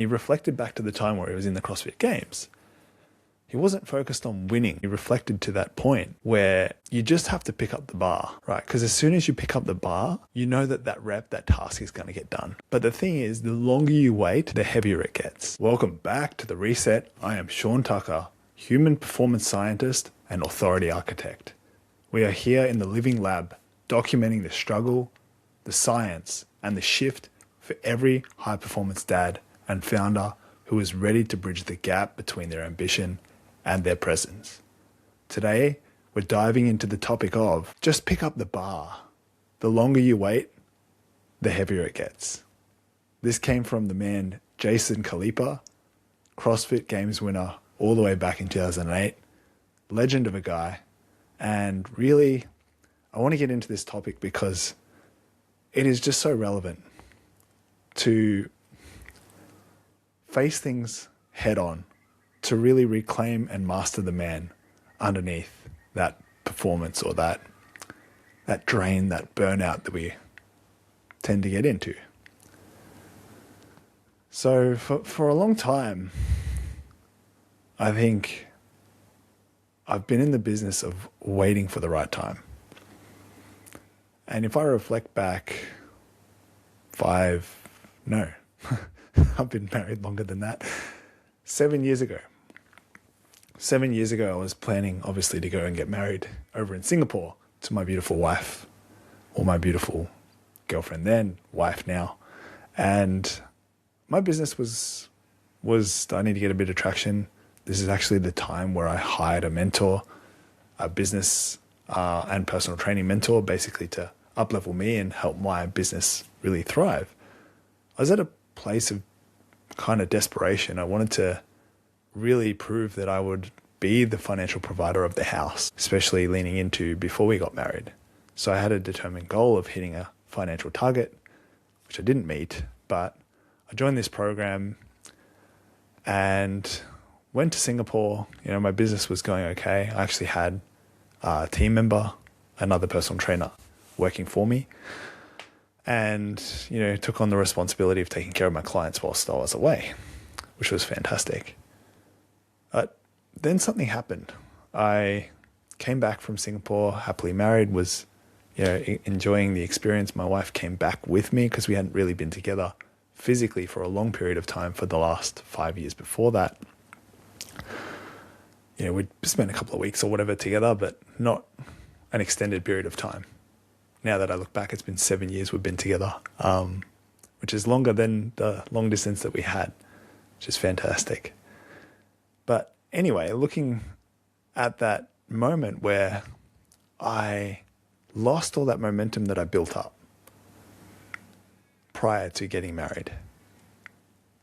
He reflected back to the time where he was in the CrossFit Games. He wasn't focused on winning. He reflected to that point where you just have to pick up the bar, right? Because as soon as you pick up the bar, you know that that rep, that task is going to get done. But the thing is, the longer you wait, the heavier it gets. Welcome back to The Reset. I am Sean Tucker, human performance scientist and authority architect. We are here in the living lab, documenting the struggle, the science, and the shift for every high-performance dad and founder who is ready to bridge the gap between their ambition and their presence. Today, we're diving into the topic of just pick up the bar. The longer you wait, the heavier it gets. This came from the man Jason Khalipa, CrossFit Games winner all the way back in 2008, legend of a guy. And really, I want to get into this topic because it is just so relevant to face things head on, to really reclaim and master the man underneath that performance or that drain, that burnout that we tend to get into. So for a long time, I think I've been in the business of waiting for the right time. And if I reflect back I've been married longer than that. 7 years ago. 7 years ago, I was planning, obviously, to go and get married over in Singapore to my beautiful wife, or my beautiful girlfriend then, wife now. And my business was starting to get a bit of traction. This is actually the time where I hired a mentor, a business and personal training mentor, basically to up-level me and help my business really thrive. I was at a place of kind of desperation. I wanted to really prove that I would be the financial provider of the house, especially leaning into before we got married. So I had a determined goal of hitting a financial target, which I didn't meet, but I joined this program and went to Singapore. You know, my business was going okay. I actually had a team member, another personal trainer working for me, and, you know, took on the responsibility of taking care of my clients whilst I was away, which was fantastic. But then something happened. I came back from Singapore, happily married, was, you know, enjoying the experience. My wife came back with me because we hadn't really been together physically for a long period of time for the last 5 years before that. You know, we'd spent a couple of weeks or whatever together, but not an extended period of time. Now that I look back, it's been 7 years we've been together, which is longer than the long distance that we had, which is fantastic. But anyway, looking at that moment where I lost all that momentum that I built up prior to getting married.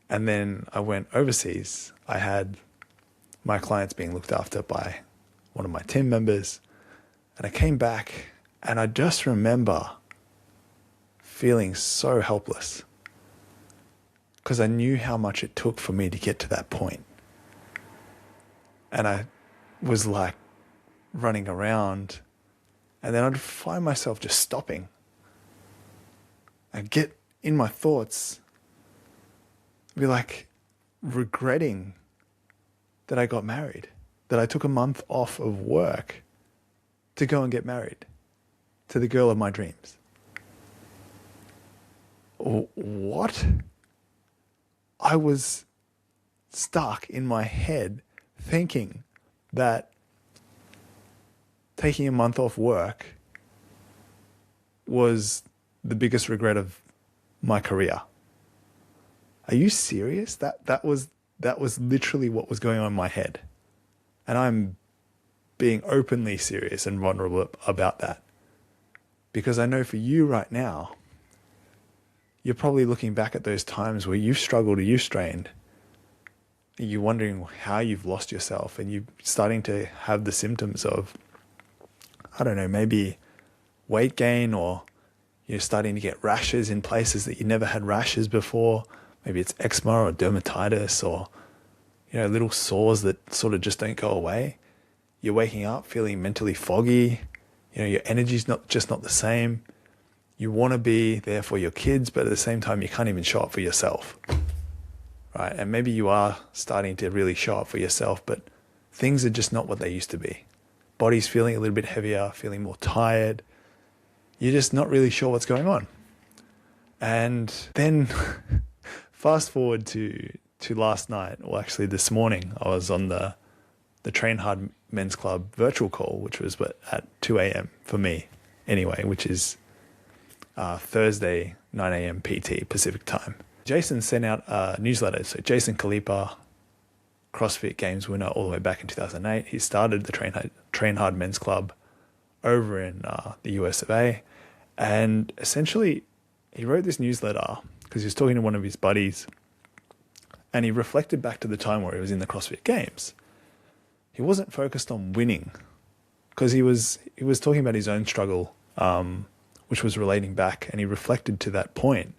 And then I went overseas. I had my clients being looked after by one of my team members. And I came back and I just remember feeling so helpless because I knew how much it took for me to get to that point. And I was like running around, and then I'd find myself just stopping. I'd get in my thoughts, be like regretting that I got married, that I took a month off of work to go and get married to the girl of my dreams. What? I was stuck in my head thinking that taking a month off work was the biggest regret of my career. Are you serious? That was literally what was going on in my head. And I'm being openly serious and vulnerable about that. Because I know for you right now, you're probably looking back at those times where you've struggled or you've strained. You're wondering how you've lost yourself, and you're starting to have the symptoms of, I don't know, maybe weight gain, or you're starting to get rashes in places that you never had rashes before. Maybe it's eczema or dermatitis, or, you know, little sores that sort of just don't go away. You're waking up feeling mentally foggy. You know, your energy's not the same. You want to be there for your kids, but at the same time, you can't even show up for yourself. right? And maybe you are starting to really show up for yourself, but things are just not what they used to be. Body's feeling a little bit heavier, feeling more tired. You're just not really sure what's going on. And then fast forward to last night, or actually this morning, I was on the Train Hard Men's Club virtual call, which was at 2 a.m. for me anyway, which is Thursday, 9 a.m. PT Pacific time. Jason sent out a newsletter. So Jason Khalipa, CrossFit Games winner all the way back in 2008. He started the Train Hard Men's Club over in the US of A. And essentially, he wrote this newsletter because he was talking to one of his buddies, and he reflected back to the time where he was in the CrossFit Games. He wasn't focused on winning because he was talking about his own struggle, which was relating back, and he reflected to that point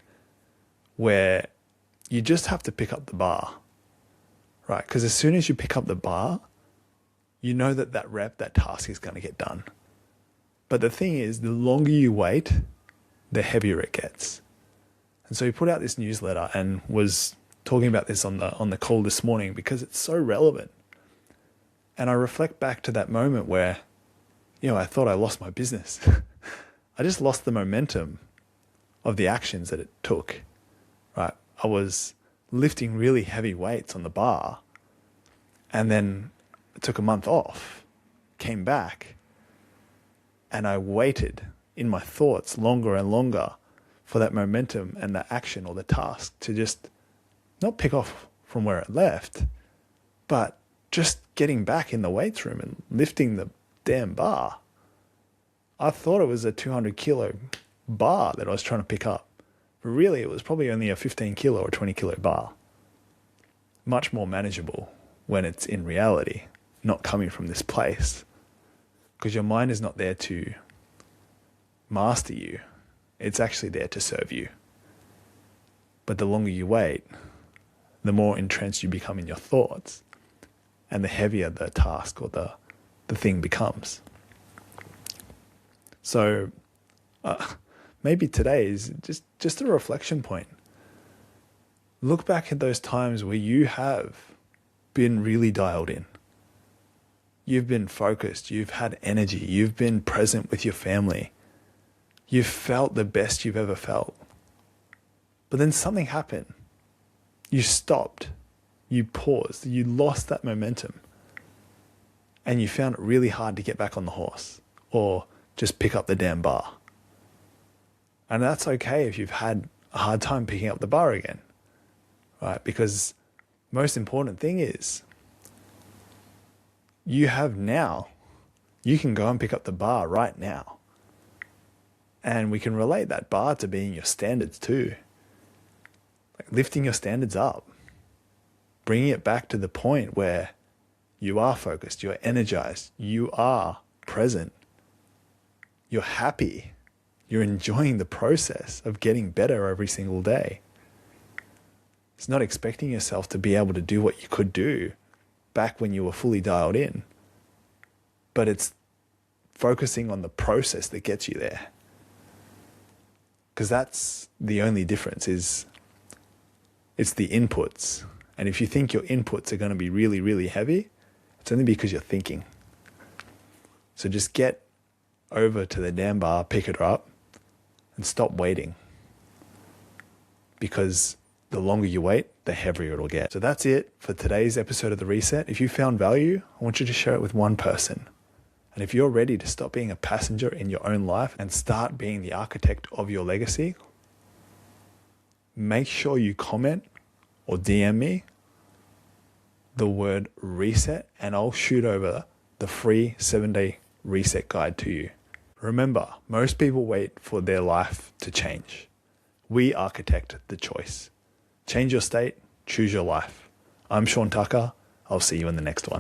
where you just have to pick up the bar, right? Because as soon as you pick up the bar, you know that rep, that task is going to get done. But the thing is, the longer you wait, the heavier it gets. And so he put out this newsletter and was talking about this on the call this morning because it's so relevant. And I reflect back to that moment where, I thought I lost my business. I just lost the momentum of the actions that it took, right? I was lifting really heavy weights on the bar, and then I took a month off, came back, and I waited in my thoughts longer and longer for that momentum and the action or the task to just not pick off from where it left, but just getting back in the weights room and lifting the damn bar. I thought it was a 200 kilo bar that I was trying to pick up, but really it was probably only a 15 kilo or 20 kilo bar. Much more manageable when it's in reality, not coming from this place, because your mind is not there to master you. It's actually there to serve you. But the longer you wait, the more entrenched you become in your thoughts, and the heavier the task or the thing becomes. So maybe today is just a reflection point. Look back at those times where you have been really dialed in. You've been focused, you've had energy, you've been present with your family. You've felt the best you've ever felt. But then something happened. You stopped, you paused, you lost that momentum, and you found it really hard to get back on the horse or just pick up the damn bar. And that's okay if you've had a hard time picking up the bar again, right? Because most important thing is you can go and pick up the bar right now. And we can relate that bar to being your standards too. Like lifting your standards up, bringing it back to the point where you are focused, you're energized, you are present, you're happy, you're enjoying the process of getting better every single day. It's not expecting yourself to be able to do what you could do back when you were fully dialed in, but it's focusing on the process that gets you there. Because that's the only difference, is it's the inputs. And if you think your inputs are going to be really, really heavy, it's only because you're thinking. So just get over to the damn bar, pick it up, and stop waiting. Because the longer you wait, the heavier it'll get. So that's it for today's episode of The Reset. If you found value, I want you to share it with one person. And if you're ready to stop being a passenger in your own life and start being the architect of your legacy, make sure you comment or DM me the word reset, and I'll shoot over the free 7-day reset guide to you. Remember, most people wait for their life to change. We architect the choice. Change your state, choose your life. I'm Sean Tucker. I'll see you in the next one.